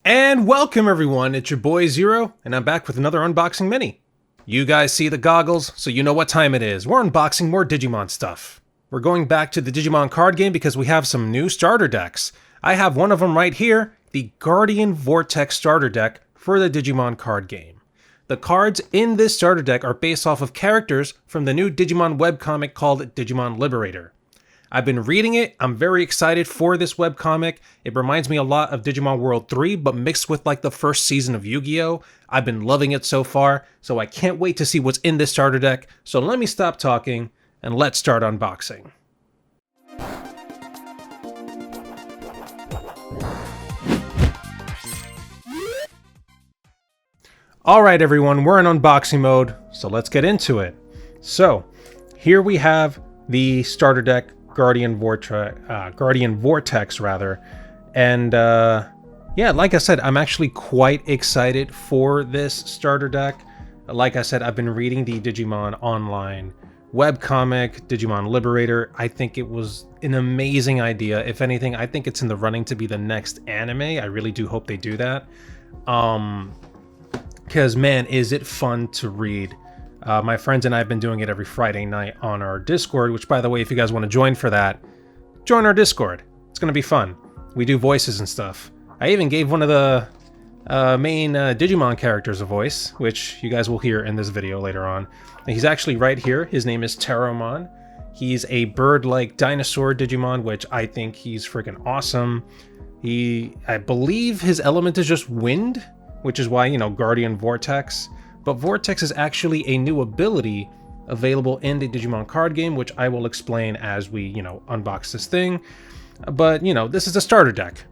And welcome everyone, it's your boy Zero, and I'm back with another unboxing mini. You guys see the goggles, so you know what time it is. We're unboxing more Digimon stuff. We're going back to the Digimon Card Game because we have some new starter decks. I have one of them right here, the Guardian Vortex starter deck for the Digimon Card Game. The cards in this starter deck are based off of characters from the new Digimon webcomic called Digimon Liberator. I've been reading it, I'm very excited for this webcomic. It reminds me a lot of Digimon World 3, but mixed with like the first season of Yu-Gi-Oh! I've been loving it so far, so I can't wait to see what's in this starter deck. So let me stop talking, and let's start unboxing. Alright everyone, we're in unboxing mode, so let's get into it. So, here we have the starter deck, Guardian Vortex rather, and yeah, like I said, I'm actually quite excited for this starter deck. Like I said, I've been reading the Digimon Online webcomic, Digimon Liberator. I think it was an amazing idea. If anything, I think it's in the running to be the next anime. I really do hope they do that. Because man, is it fun to read. My friends and I have been doing it every Friday night on our Discord, which by the way, if you guys want to join for that, join our Discord. It's going to be fun. We do voices and stuff. I even gave one of the main Digimon characters a voice, which you guys will hear in this video later on. And he's actually right here. His name is Teromon. He's a bird-like dinosaur Digimon, which I think he's freaking awesome. I believe his element is just wind, which is why, you know, Guardian Vortex. But Vortex is actually a new ability available in the Digimon Card Game, which I will explain as we, you know, unbox this thing. But, you know, this is a starter deck.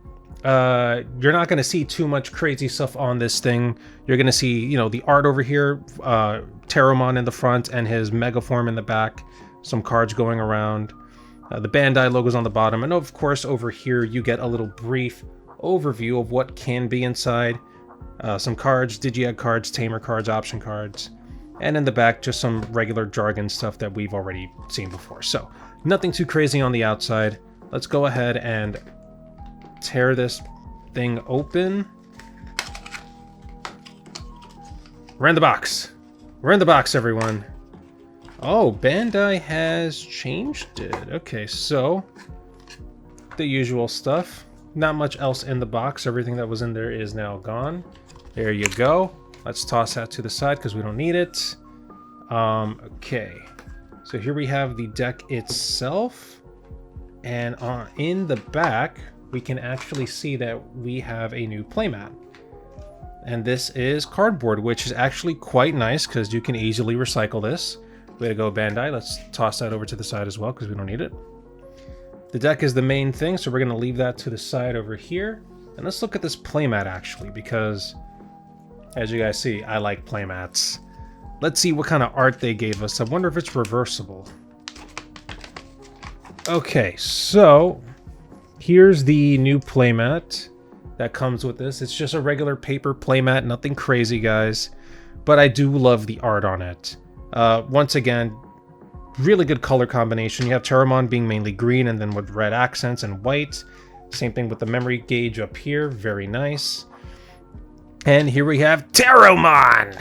You're not going to see too much crazy stuff on this thing. You're going to see, you know, the art over here, Teromon in the front and his Megaform in the back, some cards going around, the Bandai logo's on the bottom, and of course over here you get a little brief overview of what can be inside. Some cards, Digi Egg cards, Tamer cards, option cards, and in the back just some regular jargon stuff that we've already seen before. So nothing too crazy on the outside. Let's go ahead and tear this thing open. We're in the box. We're in the box, everyone. Oh, Bandai has changed it. Okay, so the usual stuff. Not much else in the box. Everything that was in there is now gone. There you go. Let's toss that to the side because we don't need it. Okay. So here we have the deck itself. And in the back, we can actually see that we have a new playmat. And this is cardboard, which is actually quite nice because you can easily recycle this. Way to go, Bandai. Let's toss that over to the side as well because we don't need it. The deck is the main thing, so we're going to leave that to the side over here. And let's look at this playmat actually, because as you guys see, I like playmats. Let's see what kind of art they gave us. I wonder if it's reversible. Okay, so here's the new playmat that comes with this. It's just a regular paper playmat, nothing crazy, guys. But I do love the art on it. Once again, really good color combination. You have Teromon being mainly green and then with red accents and white. Same thing with the memory gauge up here. Very nice. And here we have Teromon!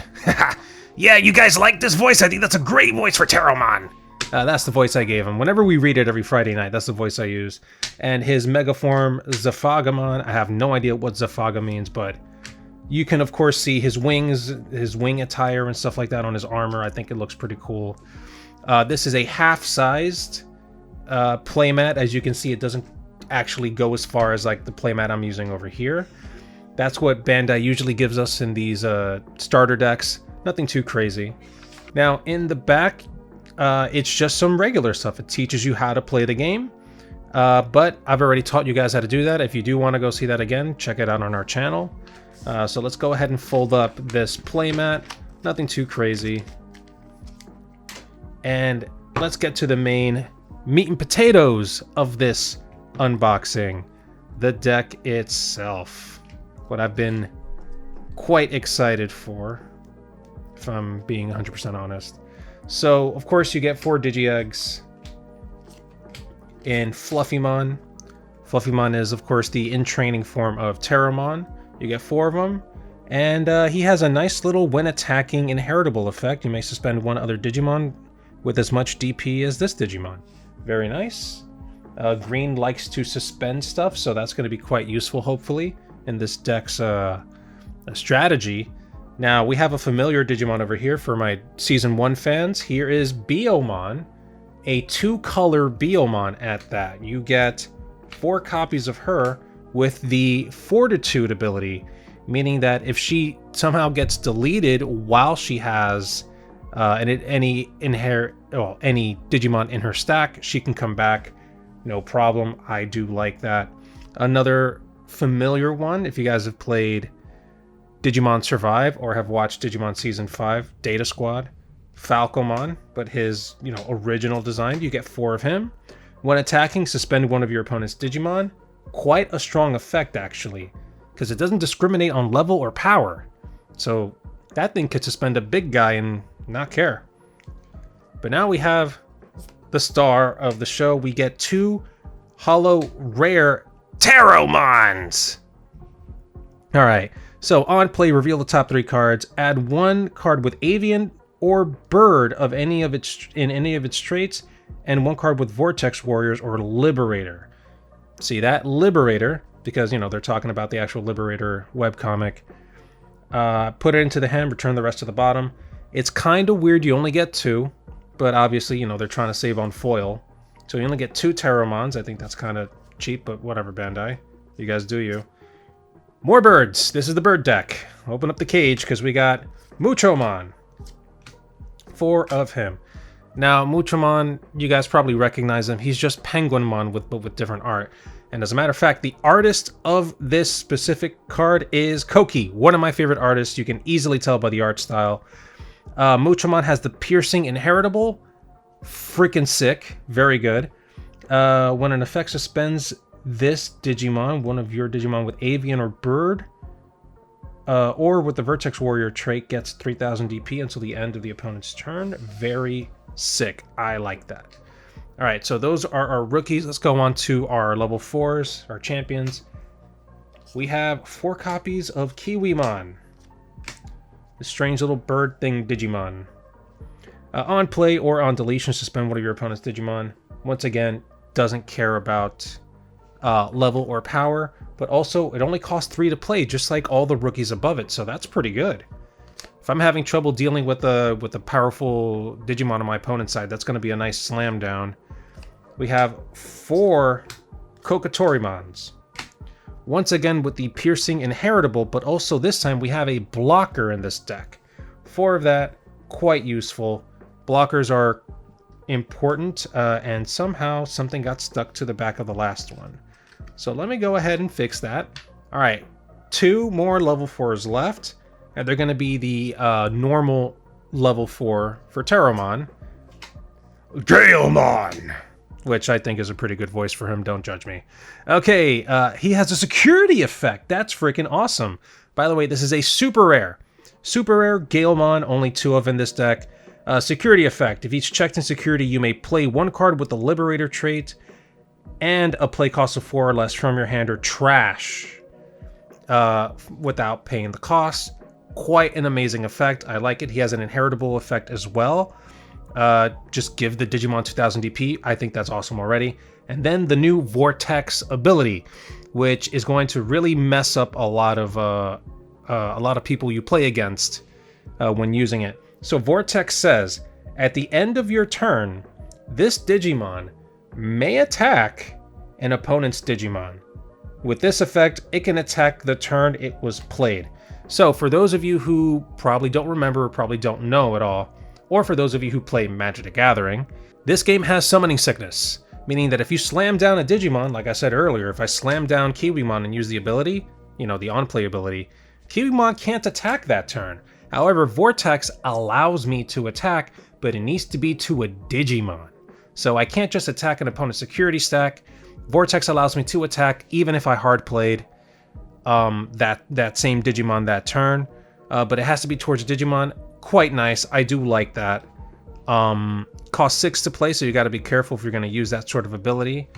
Yeah, you guys like this voice? I think that's a great voice for Teromon! That's the voice I gave him. Whenever we read it every Friday night, that's the voice I use. And his Megaform, Zafagamon. I have no idea what Zafaga means, but you can, of course, see his wings, his wing attire and stuff like that on his armor. I think it looks pretty cool. This is a half-sized playmat. As you can see, it doesn't actually go as far as like the playmat I'm using over here. That's what Bandai usually gives us in these starter decks. Nothing too crazy. Now, in the back, it's just some regular stuff. It teaches you how to play the game. But I've already taught you guys how to do that. If you do want to go see that again, check it out on our channel. So let's go ahead and fold up this playmat. Nothing too crazy. And let's get to the main meat and potatoes of this unboxing. The deck itself. What I've been quite excited for, if I'm being 100% honest. So, of course, you get 4 Digi Eggs in Fluffymon. Fluffymon is, of course, the in-training form of Teromon. You get 4 of them. And he has a nice little when attacking inheritable effect. You may suspend one other Digimon with as much DP as this Digimon. Very nice. Green likes to suspend stuff, so that's going to be quite useful, hopefully, in this deck's strategy. Now, we have a familiar Digimon over here for my Season 1 fans. Here is Biyomon, a 2-color Biyomon at that. You get 4 copies of her with the Fortitude ability, meaning that if she somehow gets deleted while she has any Digimon in her stack, she can come back, no problem. I do like that. Another familiar one, if you guys have played Digimon Survive or have watched Digimon Season 5, Data Squad, Falcomon, but his original design, you get 4 of him. When attacking, suspend one of your opponent's Digimon. Quite a strong effect, actually, because it doesn't discriminate on level or power. So that thing could suspend a big guy and not care. But now we have the star of the show. We get 2 holo rare Taromons. Alright, so on play, reveal the top 3 cards. Add 1 card with Avian or Bird of any of its traits, and 1 card with Vortex Warriors or Liberator. See that? Liberator, because, they're talking about the actual Liberator webcomic. Put it into the hand, return the rest to the bottom. It's kind of weird you only get 2, but obviously, they're trying to save on foil. So you only get 2 Taromons. I think that's kind of cheap, but whatever, Bandai. You guys do you. More birds. This is the bird deck. Open up the cage, because we got Muchomon. 4 of him. Now, Muchomon, you guys probably recognize him. He's just Penguinmon but with different art. And as a matter of fact, the artist of this specific card is Koki, one of my favorite artists. You can easily tell by the art style. Muchomon has the piercing inheritable. Freaking sick. Very good. When an effect suspends this Digimon, one of your Digimon with Avian or Bird, or with the Vertex Warrior trait, gets 3000 DP until the end of the opponent's turn. Very sick. I like that. All right, so those are our rookies. Let's go on to our level 4s, our champions. We have 4 copies of Kiwimon, the strange little bird thing Digimon. On play or on deletion, suspend one of your opponent's Digimon. Once again, doesn't care about level or power, but also it only costs 3 to play, just like all the rookies above it, so that's pretty good. If I'm having trouble dealing with the powerful Digimon on my opponent's side, that's going to be a nice slam down. We have 4 Kokatorimons. Once again with the piercing inheritable, but also this time we have a blocker in this deck. 4 of that, quite useful. Blockers are important, and somehow something got stuck to the back of the last one. So let me go ahead and fix that. All right, 2 more level 4s left, and they're going to be the normal level 4 for Taromon. Gailmon! Which I think is a pretty good voice for him, don't judge me. Okay, he has a security effect. That's freaking awesome. By the way, this is a super rare. Super rare Gailmon, only 2 of in this deck. Security effect. If each checked in security, you may play 1 card with the Liberator trait and a play cost of 4 or less from your hand or trash without paying the cost. Quite an amazing effect. I like it. He has an inheritable effect as well. Just give the Digimon 2000 DP. I think that's awesome already. And then the new Vortex ability, which is going to really mess up a lot of people you play against when using it. So Vortex says, at the end of your turn, this Digimon may attack an opponent's Digimon. With this effect, it can attack the turn it was played. So for those of you who probably don't remember or probably don't know at all, or for those of you who play Magic the Gathering, this game has summoning sickness, meaning that if you slam down a Digimon, like I said earlier, if I slam down Kiwimon and use the ability, the on-play ability, Kiwimon can't attack that turn. However, Vortex allows me to attack, but it needs to be to a Digimon. So I can't just attack an opponent's security stack. Vortex allows me to attack even if I hard played that same Digimon that turn, but it has to be towards Digimon. Quite nice. I do like that. Cost 6 to play, so you got to be careful if you're going to use that sort of ability.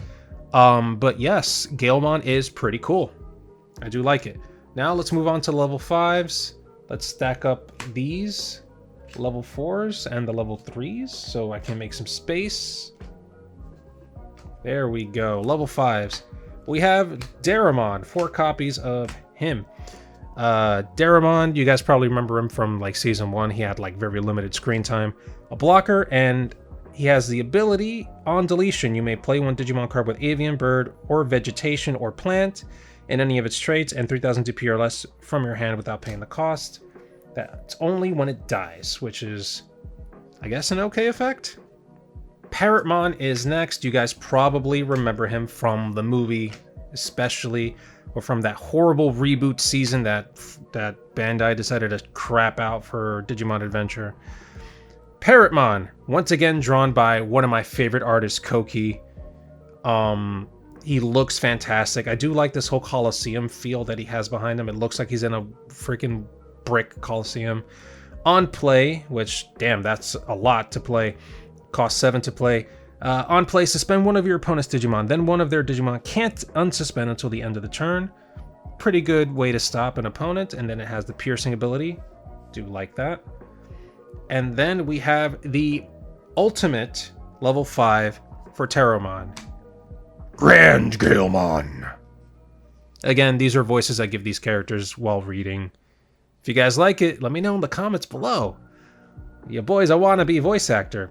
But yes, Gailmon is pretty cool. I do like it. Now let's move on to level 5s. Let's stack up these level 4s and the level 3s so I can make some space. There we go. Level 5s. We have Digimon, 4 copies of him. Digimon, you guys probably remember him from like season 1. He had like very limited screen time. A blocker, and he has the ability on deletion. You may play one Digimon card with avian, bird, or vegetation or plant in any of its traits and 3000 DP or less from your hand without paying the cost. That's only when it dies, which is, I guess, an okay effect. Parrotmon is next. You guys probably remember him from the movie, especially, or from that horrible reboot season that Bandai decided to crap out for Digimon Adventure. Parrotmon, once again drawn by one of my favorite artists, Koki. He looks fantastic. I do like this whole Coliseum feel that he has behind him. It looks like he's in a freaking brick Coliseum. On play, which, damn, that's a lot to play. Cost 7 to play. On play, suspend one of your opponent's Digimon. Then one of their Digimon can't unsuspend until the end of the turn. Pretty good way to stop an opponent. And then it has the piercing ability. Do like that. And then we have the ultimate level 5 for Terramon. Grand Galemon. Again, these are voices I give these characters while reading. If you guys like it, let me know in the comments below. Yeah, boys, I want to be voice actor.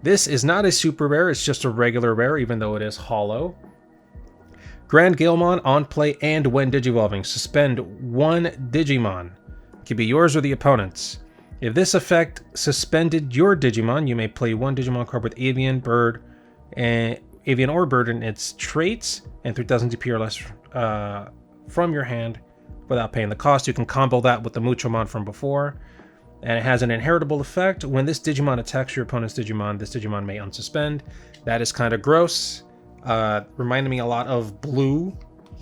This is not a super rare, it's just a regular rare, even though it is hollow. Grand Galemon on play and when digivolving. Suspend one Digimon. It can be yours or the opponent's. If this effect suspended your Digimon, you may play one Digimon card with avian, bird, and avian or bird in its traits and 3000 DP or less from your hand without paying the cost. You can combo that with the Muchomon from before. And it has an inheritable effect. When this Digimon attacks your opponent's Digimon, this Digimon may unsuspend. That is kind of gross. Reminded me a lot of blue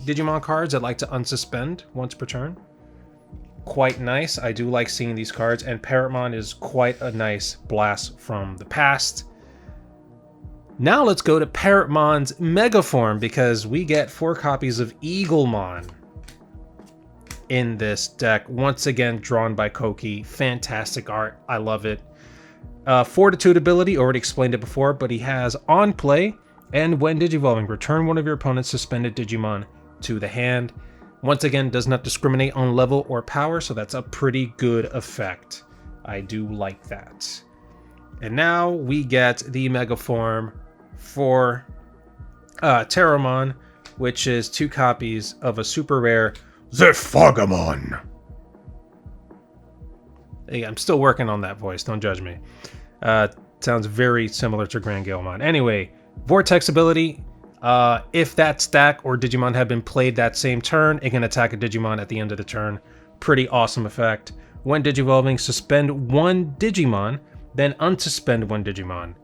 Digimon cards that like to unsuspend once per turn. Quite nice. I do like seeing these cards. And Parrotmon is quite a nice blast from the past. Now let's go to Parrotmon's Mega Form, because we get 4 copies of Eaglemon in this deck. Once again, drawn by Koki. Fantastic art. I love it. Fortitude ability, already explained it before, but he has on play and when digivolving, return one of your opponent's suspended Digimon to the hand. Once again, does not discriminate on level or power, so that's a pretty good effect. I do like that. And now we get the Mega Form for Terramon, which is 2 copies of a super rare Zephagamon. Hey, I'm still working on that voice, don't judge me. Sounds very similar to Grand Galemon. Anyway, Vortex ability. If that stack or Digimon had been played that same turn, it can attack a Digimon at the end of the turn. Pretty awesome effect. When digivolving, suspend one Digimon, then unsuspend one Digimon.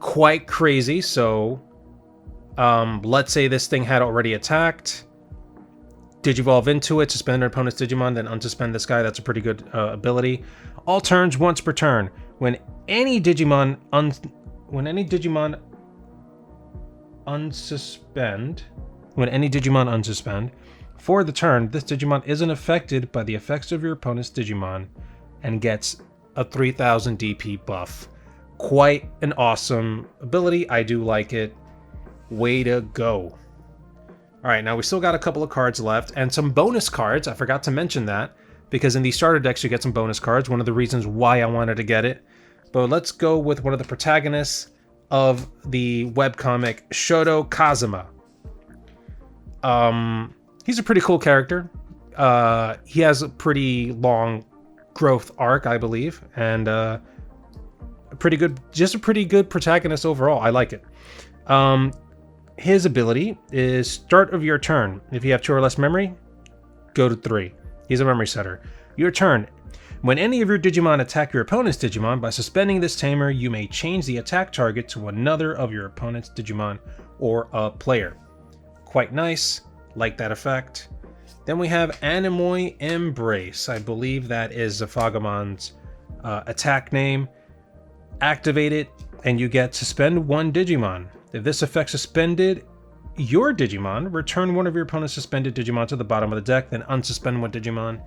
Quite crazy. So, let's say this thing had already attacked. Digivolve into it, suspend an opponent's Digimon, then unsuspend this guy. That's a pretty good ability. All turns once per turn. When any Digimon unsuspend for the turn, this Digimon isn't affected by the effects of your opponent's Digimon and gets a 3000 DP buff. Quite an awesome ability. I do like it. Way to go. Alright, now we still got a couple of cards left and some bonus cards. I forgot to mention that because in these starter decks you get some bonus cards. One of the reasons why I wanted to get it. But let's go with one of the protagonists of the webcomic, Shoto Kazuma. He's a pretty cool character. He has a pretty long growth arc, I believe, and just a pretty good protagonist overall. I like it. His ability is start of your turn. If you have 2 or less memory, go to 3. He's a memory setter. Your turn. When any of your Digimon attack your opponent's Digimon, by suspending this tamer, you may change the attack target to another of your opponent's Digimon or a player. Quite nice. Like that effect. Then we have Anemoi Embrace. I believe that is Zephagamon's attack name. Activate it, and you get suspend one Digimon. If this effect suspended your Digimon, return one of your opponent's suspended Digimon to the bottom of the deck, then unsuspend one Digimon.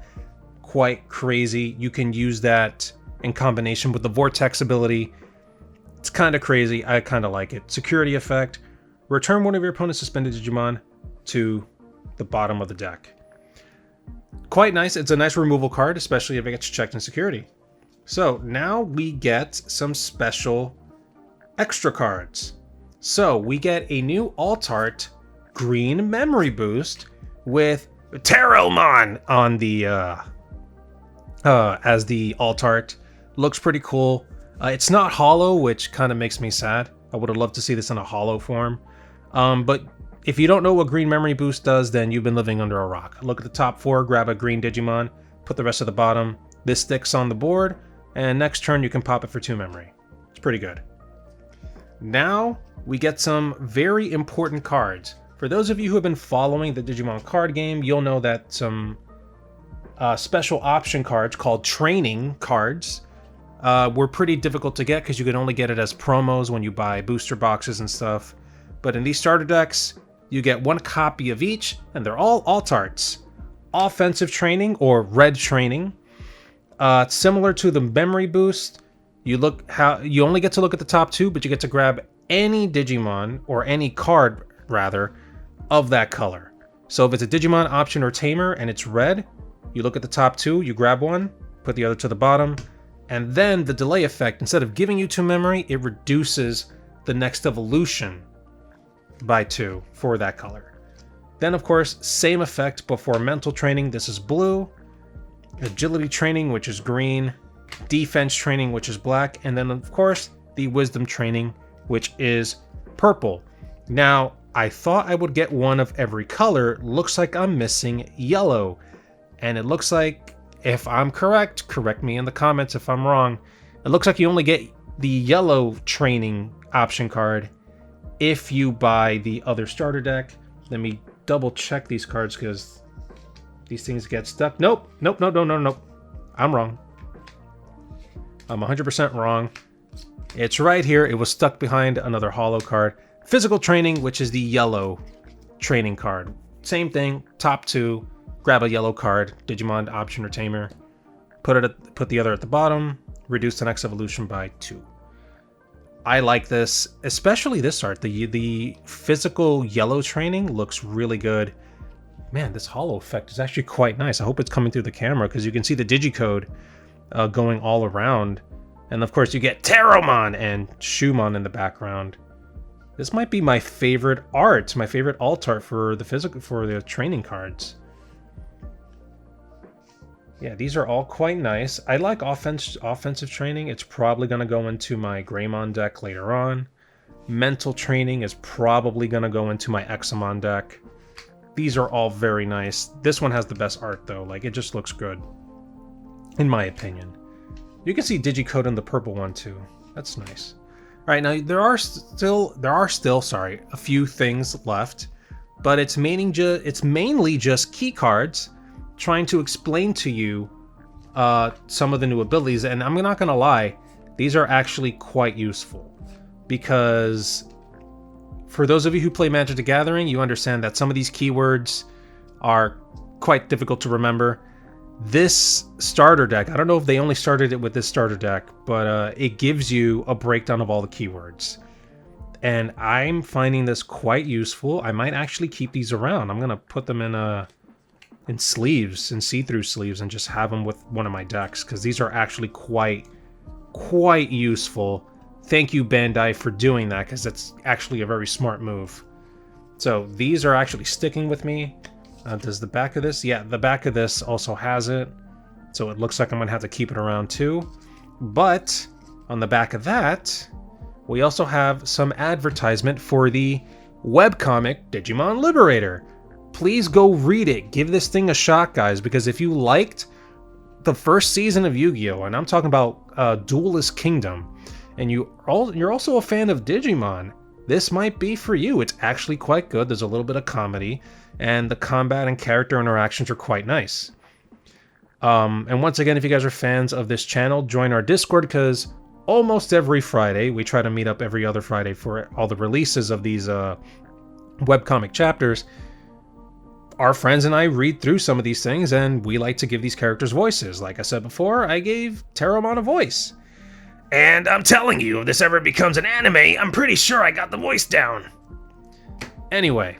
Quite crazy. You can use that in combination with the Vortex ability. It's kind of crazy. I kind of like it. Security effect. Return one of your opponent's suspended Digimon to the bottom of the deck. Quite nice. It's a nice removal card, especially if it gets checked in security. So now we get some special extra cards. So we get a new alt art green memory boost with Terrelmon on the as the alt art. Looks pretty cool. It's not hollow, which kind of makes me sad. I would have loved to see this in a hollow form. But if you don't know what green memory boost does, then you've been living under a rock. Look at the top 4, grab a green Digimon, put the rest at the bottom. This sticks on the board, and next turn you can pop it for 2 memory. It's pretty good. Now we get some very important cards. For those of you who have been following the Digimon card game, you'll know that some special option cards called training cards were pretty difficult to get because you could only get it as promos when you buy booster boxes and stuff. But in these starter decks, you get 1 copy of each, and they're all alt arts. Offensive training or red training. Similar to the memory boost, you only get to look at the top 2, but you get to grab any Digimon, or any card rather, of that color. So if it's a Digimon option or tamer and it's red, you look at the top 2, you grab one, put the other to the bottom, and then the delay effect, instead of giving you 2 memory, it reduces the next evolution by 2 for that color. Then of course, same effect before mental training. This is blue. Agility training, which is green. Defense training, which is black. And then of course, the wisdom training, which is purple. Now, I thought I would get one of every color. Looks like I'm missing yellow. And it looks like, if I'm correct me in the comments if I'm wrong, it looks like you only get the yellow training option card if you buy the other starter deck. Let me double check these cards because these things get stuck. Nope. I'm wrong. I'm 100% wrong. It's right here. It was stuck behind another hollow card. Physical training, which is the yellow training card. Same thing, top 2, grab a yellow card, Digimon option or tamer, put the other at the bottom, reduce the next evolution by 2. I like this, especially this art. The physical yellow training looks really good. Man, this hollow effect is actually quite nice. I hope it's coming through the camera because you can see the digicode going all around. And of course you get Terrelmon and Shumon in the background. This might be my favorite art, my favorite alt art for the training cards. Yeah, these are all quite nice. I like offensive training. It's probably going to go into my Greymon deck later on. Mental training is probably going to go into my Examon deck. These are all very nice. This one has the best art though. Like, it just looks good, in my opinion. You can see digicode in the purple one too. That's nice. All right, now there are still a few things left, but it's mainly just key cards trying to explain to you some of the new abilities. And I'm not gonna lie, these are actually quite useful because for those of you who play Magic the Gathering, you understand that some of these keywords are quite difficult to remember. This starter deck, I don't know if they only started it with this starter deck, but it gives you a breakdown of all the keywords. And I'm finding this quite useful. I might actually keep these around. I'm gonna put them in sleeves, in see-through sleeves, and just have them with one of my decks, because these are actually quite useful. Thank you, Bandai, for doing that, because that's actually a very smart move. So these are actually sticking with me. Does the back of this? Yeah, the back of this also has it. So it looks like I'm going to have to keep it around too. But on the back of that, we also have some advertisement for the webcomic Digimon Liberator. Please go read it. Give this thing a shot, guys, because if you liked the first season of Yu-Gi-Oh!, and I'm talking about Duelist Kingdom, and you're also a fan of Digimon, this might be for you. It's actually quite good. There's a little bit of comedy, and the combat and character interactions are quite nice. And once again, if you guys are fans of this channel, join our Discord, because almost every Friday, we try to meet up every other Friday for all the releases of these webcomic chapters, our friends and I read through some of these things, and we like to give these characters voices. Like I said before, I gave Terramon a voice. And I'm telling you, if this ever becomes an anime, I'm pretty sure I got the voice down. Anyway,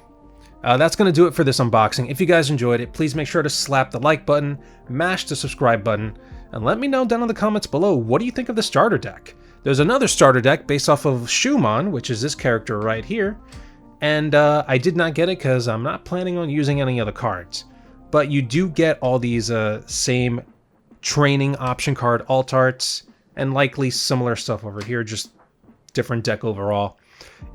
that's going to do it for this unboxing. If you guys enjoyed it, please make sure to slap the like button, mash the subscribe button, and let me know down in the comments below, what do you think of the starter deck? There's another starter deck based off of Shumon, which is this character right here. And I did not get it because I'm not planning on using any other cards. But you do get all these same training option card alt arts, and likely similar stuff over here, just different deck overall.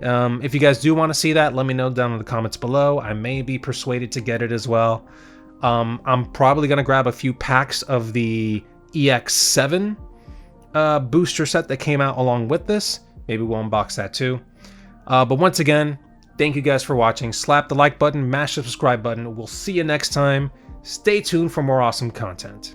If you guys do want to see that, let me know down in the comments below. I may be persuaded to get it as well. I'm probably going to grab a few packs of the EX7 booster set that came out along with this. Maybe we'll unbox that too. But once again, thank you guys for watching. Slap the like button, mash the subscribe button. We'll see you next time. Stay tuned for more awesome content.